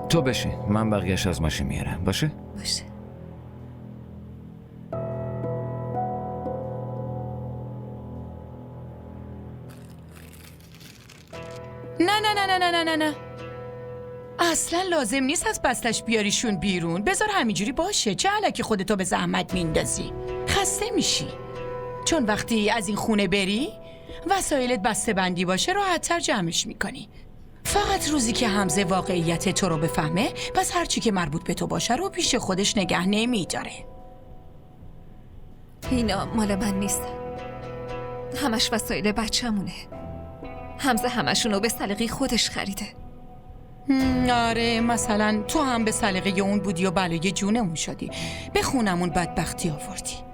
تو بشین، من بقیه‌اش از ماشین میارم. باشه؟ باشه. نه اصلا لازم نیست از بستش بیاریشون بیرون. بذار همینجوری باشه. چه الکی خودتو به زحمت میندازی؟ خسته میشی. چون وقتی از این خونه بری وسایلت بسته بندی باشه راحت‌تر جمعش میکنی. فقط روزی که حمزه واقعیت تو رو بفهمه پس هرچی که مربوط به تو باشه رو پیش خودش نگه نمیداره. اینا مال من نیستن. همش وسایل بچه‌مونه. حمزه همشونو به سلیقه خودش خریده. آره، مثلا تو هم به سلیقه اون بودی و بلای جونمون شدی. به خونمون بدبختی آوردی.